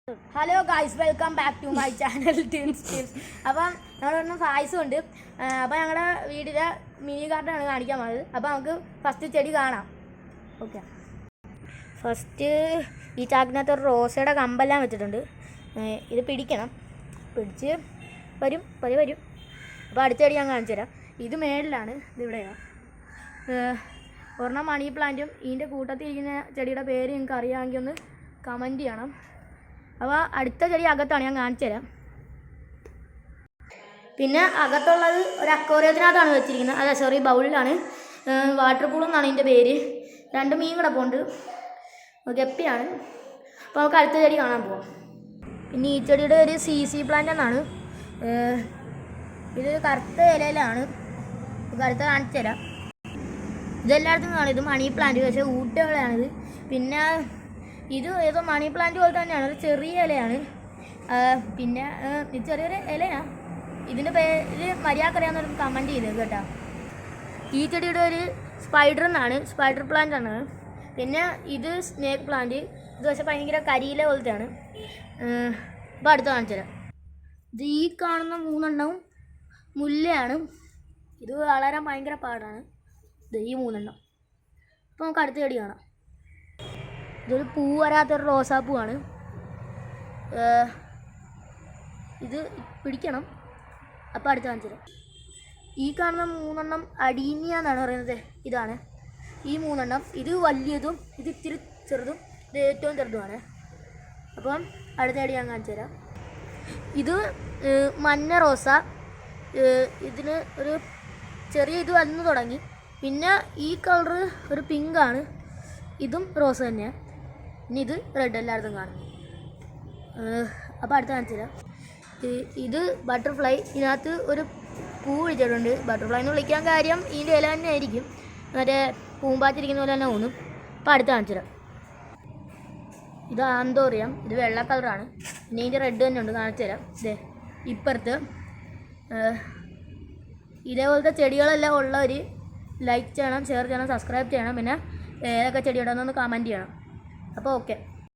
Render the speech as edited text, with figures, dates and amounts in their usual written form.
Hello guys, welcome back to my channel Tin's tips. അപ്പം ഞങ്ങളൊന്ന് പായസം ഉണ്ട്. അപ്പോൾ ഞങ്ങളുടെ വീടിൻ്റെ മിനി ഗാർഡനാണ് കാണിക്കാൻ പോകുന്നത്. അപ്പോൾ നമുക്ക് ഫസ്റ്റ് ചെടി കാണാം. ഓക്കെ, ഫസ്റ്റ് ഈ ചാക്കിനകത്ത് ഒരു റോസയുടെ കമ്പെല്ലാം വെച്ചിട്ടുണ്ട്. ഇത് പിടിക്കണം, പിടിച്ച് വരും വരും. അപ്പോൾ അടുത്ത ചെടി ഞാൻ കാണിച്ചു തരാം. ഇത് മേളിലാണ്, ഇതിവിടെയാണ്. ഒരെണ്ണം മണി പ്ലാന്റും ഇതിൻ്റെ കൂട്ടത്തിൽ ഇരിക്കുന്ന ചെടിയുടെ പേര് നിങ്ങൾക്ക് അറിയാമെങ്കിൽ ഒന്ന് കമൻറ്റ് ചെയ്യണം. അപ്പോൾ അടുത്ത ചെടി അകത്താണ്, ഞാൻ കാണിച്ചു തരാം. പിന്നെ അകത്തുള്ളത് ഒരു അക്വേറിയത്തിനകത്താണ് വെച്ചിരിക്കുന്നത്. അതെ, സോറി, ബൗളിലാണ്. വാട്ടർ പൂൾ എന്നാണ് ഇതിൻ്റെ പേര്. 2 മീൻ കിടപ്പുണ്ട്, ഗപ്പിയാണ്. അപ്പോൾ നമുക്ക് അടുത്ത ചെടി കാണാൻ പോവാം. പിന്നെ ഈ ചെടിയുടെ ഒരു CC പ്ലാന്റ് എന്നാണ്. ഇത് കറുത്ത ഇലയിലാണ്. കറുത്ത കാണിച്ചു തരാം. ഇതെല്ലായിടത്തും കാണും. ഇത് മണി പ്ലാന്റ്, പക്ഷേ ഊട്ടുകളാണിത്. പിന്നെ ഇത് ഏതോ മണി പ്ലാന്റ് പോലെ തന്നെയാണ്, ഒരു ചെറിയ ഇലയാണ്. പിന്നെ ഇത് ചെറിയൊരു ഇലയാണ്. ഇതിൻ്റെ പേര് മര്യാദക്കറിയാവുന്നൊരു കമൻറ്റ് ചെയ്തത് കേട്ടോ. ഈ ചെടിയുടെ ഒരു സ്പൈഡർ എന്നാണ്, സ്പൈഡർ പ്ലാന്റ് ആണ്. പിന്നെ ഇത് സ്നേക്ക് പ്ലാന്റ്. ഇത് പക്ഷേ ഭയങ്കര കരിയില പോലത്തെയാണ്. ഇപ്പോൾ അടുത്ത് കാണിച്ചു തരാം. ഇത് ഈ കാണുന്ന 3 എണ്ണവും മുല്ലയാണ്. ഇത് വളരാൻ ഭയങ്കര പാടാണ്. ഇത് ഈ 3 എണ്ണം. അപ്പോൾ നമുക്ക് അടുത്ത ചെടി കാണാം. ഇതൊരു പൂ വരാത്തൊരു റോസാപ്പൂവാണ്. ഇത് പിടിക്കണം. അപ്പോൾ അടുത്ത് കാണിച്ചു തരാം. ഈ കാണുന്ന 3 എണ്ണം അടീനിയ എന്നാണ് പറയുന്നത്. ഇതാണ് ഈ 3 എണ്ണം. ഇത് വലിയതും ഇത് ഇത്തിരി ചെറുതും ഇത് ഏറ്റവും ചെറുതുമാണ്. അപ്പം അടുത്ത ചെടി ഞാൻ കാണിച്ചു തരാം. ഇത് മഞ്ഞ റോസ. ഇതിന് ഒരു ചെറിയ ഇത് വന്നു തുടങ്ങി. പിന്നെ ഈ കളറ് ഒരു പിങ്കാണ്. ഇതും റോസ് തന്നെയാണ്. ഇനി ഇത് റെഡ്, എല്ലായിടത്തും കാണും. അപ്പോൾ അടുത്ത് കാണിച്ചു തരാം. ഇത് ബട്ടർഫ്ലൈ. ഇതിനകത്ത് ഒരു പൂ വിളിച്ചിട്ടുണ്ട്. ബട്ടർഫ്ലൈ എന്ന് വിളിക്കാൻ കാര്യം ഇതിൻ്റെ ഇല തന്നെ ആയിരിക്കും, മറ്റേ പൂമ്പാച്ചിരിക്കുന്ന പോലെ തന്നെ തോന്നും. അപ്പോൾ അടുത്ത് കാണിച്ചു തരാം. ഇത് ആന്തോറിയം. ഇത് വെള്ള കളറാണ്. പിന്നെ ഇതിൻ്റെ റെഡ് തന്നെ ഉണ്ട്, കാണിച്ചു തരാം. ഇതേ ഇപ്പുറത്ത്. ഇതേപോലത്തെ ചെടികളെല്ലാം ഉള്ളവർ ലൈക്ക് ചെയ്യണം, ഷെയർ ചെയ്യണം, സബ്സ്ക്രൈബ് ചെയ്യണം. പിന്നെ ഏതൊക്കെ ചെടി ഇടണമെന്നൊന്ന് കമൻറ്റ് ചെയ്യണം. അപ്പോൾ ഓക്കെ.